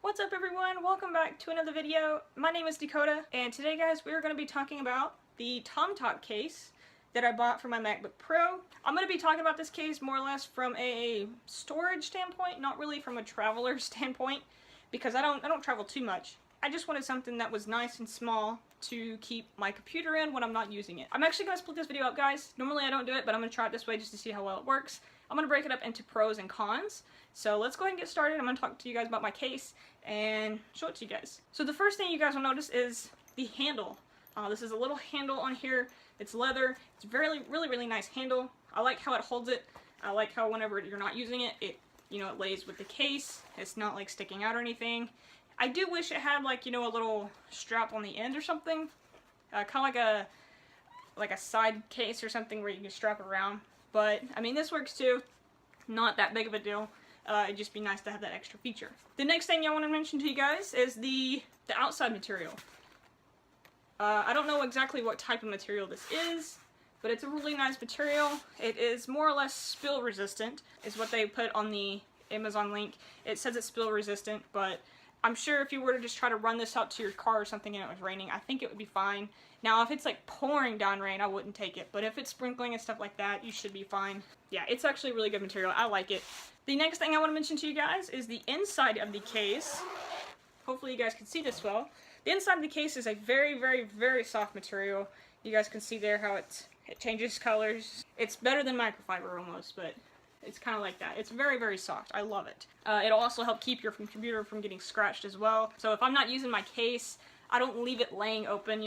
What's up everyone? Welcome back to another video. My name is Dakota, and today guys we are going to be talking about the Tomtoc case that I bought for my MacBook Pro. I'm going to be talking about this case more or less from a storage standpoint, not really from a traveler standpoint, because I don't travel too much. I just wanted something that was nice and small to keep my computer in when I'm not using it. I'm actually going to split this video up, guys. Normally I don't do it, but I'm going to try it this way just to see how well it works. I'm going to break it up into pros and cons. So let's go ahead and get started. I'm going to talk to you guys about my case and show it to you guys. So the first thing you guys will notice is the handle. This is a little handle on here. It's leather. It's really nice handle. I like how it holds it. I like how whenever you're not using it, it lays with the case. It's not like sticking out or anything. I do wish it had like, a little strap on the end or something. Kind of like a side case or something where you can strap it around. But, I mean, this works too. Not that big of a deal. It'd just be nice to have that extra feature. The next thing I want to mention to you guys is the outside material. I don't know exactly what type of material this is, but it's a really nice material. It is more or less spill resistant, is what they put on the Amazon link. It says it's spill resistant, but I'm sure if you were to just try to run this out to your car or something and it was raining, I think it would be fine. Now, if it's like pouring down rain, I wouldn't take it. But if it's sprinkling and stuff like that, you should be fine. Yeah, it's actually really good material. I like it. The next thing I want to mention to you guys is the inside of the case. Hopefully you guys can see this well. The inside of the case is a very soft material. You guys can see there how it changes colors. It's better than microfiber almost, but it's kind of like that. It's very soft. I love it. It'll also help keep your computer from getting scratched as well. So if I'm not using my case, I don't leave it laying open,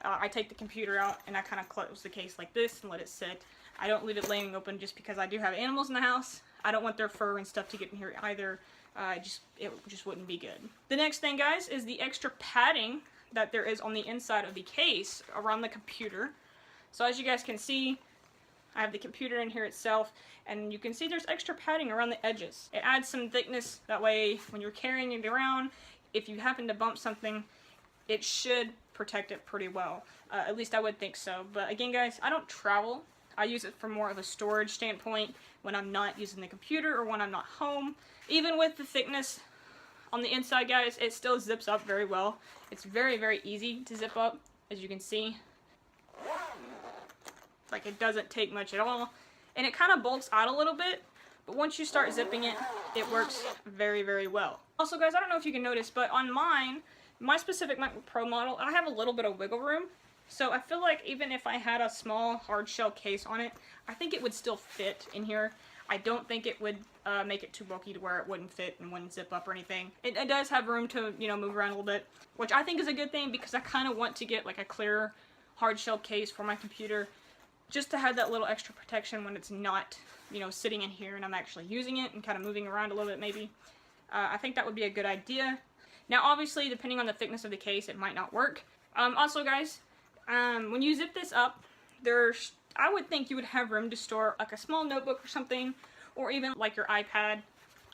I take the computer out and I kind of close the case like this and let it sit. I don't leave it laying open just because I do have animals in the house. I don't want their fur and stuff to get in here either. It just wouldn't be good. The next thing, guys, is the extra padding that there is on the inside of the case around the computer. So as you guys can see, I have the computer in here itself, and you can see there's extra padding around the edges. It adds some thickness, that way when you're carrying it around, if you happen to bump something, it should protect it pretty well. At least I would think so. But again, guys, I don't travel. I use it for more of a storage standpoint when I'm not using the computer or when I'm not home. Even with the thickness on the inside, guys, it still zips up very well. It's very easy to zip up, as you can see. Like, it doesn't take much at all. And it kind of bulks out a little bit, but once you start zipping it, it works very well. Also, guys, I don't know if you can notice, but on my specific MacBook Pro model, I have a little bit of wiggle room. So I feel like even if I had a small hard shell case on it, I think it would still fit in here. I don't think it would make it too bulky to where it wouldn't fit and wouldn't zip up or anything. It does have room to, move around a little bit, which I think is a good thing because I kind of want to get like a clear hard shell case for my computer, just to have that little extra protection when it's not, sitting in here and I'm actually using it and kind of moving around a little bit maybe. I think that would be a good idea. Now, obviously, depending on the thickness of the case, it might not work. Also, guys, when you zip this up, I would think you would have room to store like a small notebook or something, or even like your iPad,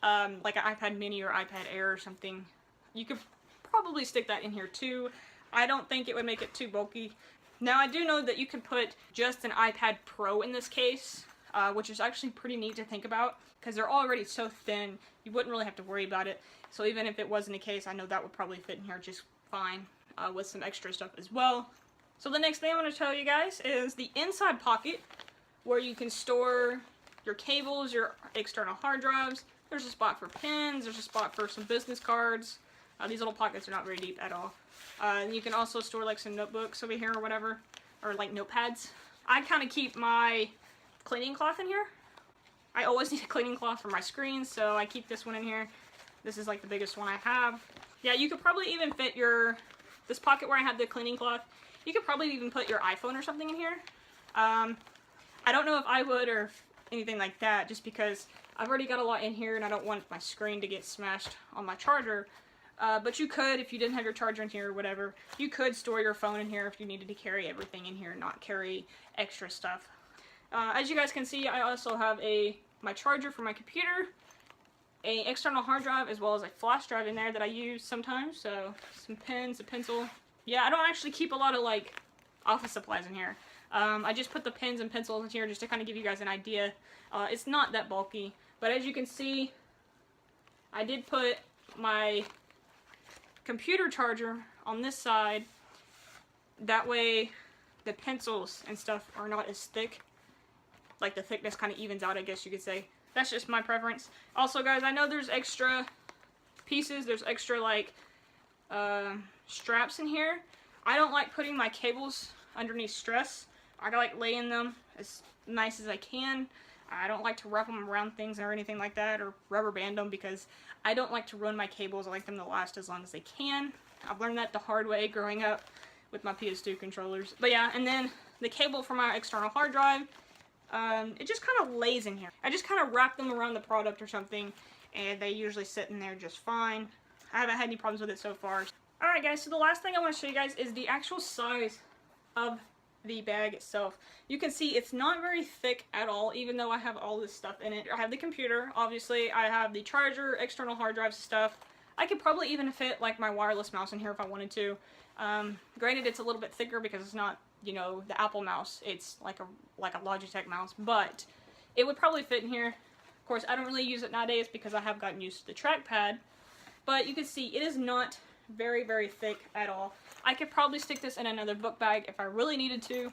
like an iPad mini or iPad Air or something. You could probably stick that in here too. I don't think it would make it too bulky. Now, I do know that you can put just an iPad Pro in this case, which is actually pretty neat to think about, because they're already so thin, you wouldn't really have to worry about it. So even if it wasn't a case, I know that would probably fit in here just fine, with some extra stuff as well. So the next thing I'm going to tell you guys is the inside pocket, where you can store your cables, your external hard drives. There's a spot for pens, there's a spot for some business cards. These little pockets are not very deep at all. And you can also store like some notebooks over here or whatever, or like notepads. I kind of keep my cleaning cloth in here. I always need a cleaning cloth for my screens, so I keep this one in here. This is like the biggest one I have. Yeah, you could probably even fit this pocket where I have the cleaning cloth. You could probably even put your iPhone or something in here. I don't know if I would or anything like that, just because I've already got a lot in here and I don't want my screen to get smashed on my charger. But you could, if you didn't have your charger in here or whatever, you could store your phone in here if you needed to carry everything in here and not carry extra stuff. As you guys can see, I also have my charger for my computer, an external hard drive, as well as a flash drive in there that I use sometimes. So some pens, a pencil. Yeah, I don't actually keep a lot of like office supplies in here. I just put the pens and pencils in here just to kind of give you guys an idea. It's not that bulky, but as you can see, I did put my computer charger on this side. That way the pencils and stuff are not as thick. Like the thickness kind of evens out, I guess you could say. That's just my preference. Also guys, I know there's extra pieces, there's extra like straps in here. I don't like putting my cables underneath stress. I like laying them as nice as I can. I don't like to wrap them around things or anything like that, or rubber band them, because I don't like to ruin my cables. I like them to last as long as they can. I've learned that the hard way growing up with my PS2 controllers. But yeah, and then the cable for my external hard drive, it just kind of lays in here. I just kind of wrap them around the product or something, and they usually sit in there just fine. I haven't had any problems with it so far. Alright guys, so the last thing I want to show you guys is the actual size of the bag itself. You can see it's not very thick at all, even though I have all this stuff in it. I have the computer, obviously, I have the charger, external hard drives stuff. I could probably even fit like my wireless mouse in here if I wanted to. Granted, it's a little bit thicker because it's not, you know, the Apple mouse. It's like a Logitech mouse, but it would probably fit in here. Of course, I don't really use it nowadays because I have gotten used to the trackpad, but you can see it is not very, very thick at all. I could probably stick this in another book bag if I really needed to,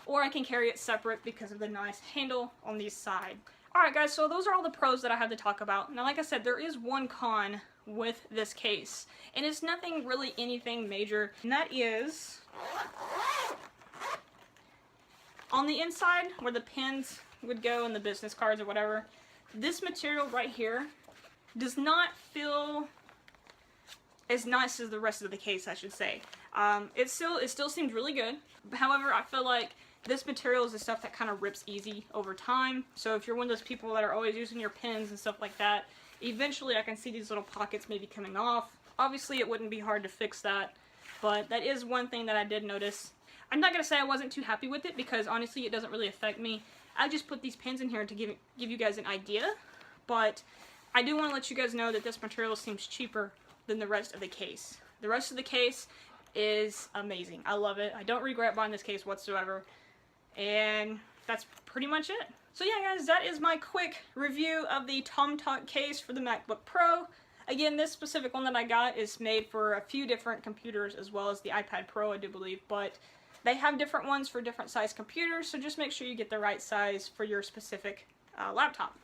or I can carry it separate because of the nice handle on the side. Alright guys, so those are all the pros that I have to talk about. Now like I said, there is one con with this case, and it's nothing really anything major, and that is on the inside where the pins would go and the business cards or whatever. This material right here does not feel as nice as the rest of the case, I should say. It still seems really good. However, I feel like this material is the stuff that kind of rips easy over time. So if you're one of those people that are always using your pens and stuff like that, eventually I can see these little pockets maybe coming off. Obviously it wouldn't be hard to fix that, but that is one thing that I did notice. I'm not going to say I wasn't too happy with it, because honestly it doesn't really affect me. I just put these pins in here to give you guys an idea, but I do want to let you guys know that this material seems cheaper than the rest of the case. The rest of the case is amazing. I love it. I don't regret buying this case whatsoever. And that's pretty much it. So yeah guys, that is my quick review of the Tomtoc case for the MacBook Pro. Again, this specific one that I got is made for a few different computers as well as the iPad Pro, I do believe, but they have different ones for different size computers, so just make sure you get the right size for your specific laptop.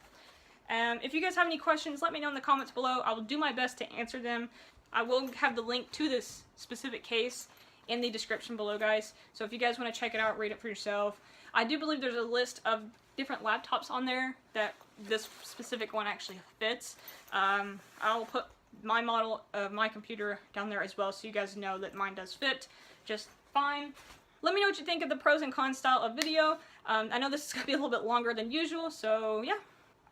If you guys have any questions, let me know in the comments below. I will do my best to answer them. I will have the link to this specific case in the description below, guys. So if you guys want to check it out, read it for yourself. I do believe there's a list of different laptops on there that this specific one actually fits. I'll put my model of my computer down there as well, so you guys know that mine does fit just fine. Let me know what you think of the pros and cons style of video. I know this is going to be a little bit longer than usual, so yeah.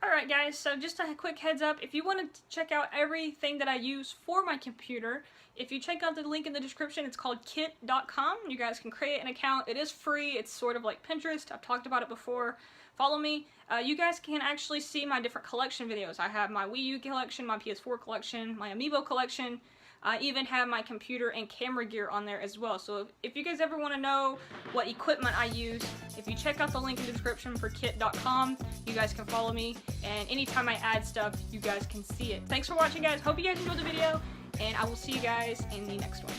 Alright guys, so just a quick heads up, if you want to check out everything that I use for my computer, if you check out the link in the description, it's called kit.com. You guys can create an account. It is free. It's sort of like Pinterest. I've talked about it before. Follow me. You guys can actually see my different collection videos. I have my Wii U collection, my PS4 collection, my Amiibo collection. I even have my computer and camera gear on there as well. So if you guys ever want to know what equipment I use, if you check out the link in the description for kit.com, you guys can follow me. And anytime I add stuff, you guys can see it. Thanks for watching, guys. Hope you guys enjoyed the video, and I will see you guys in the next one.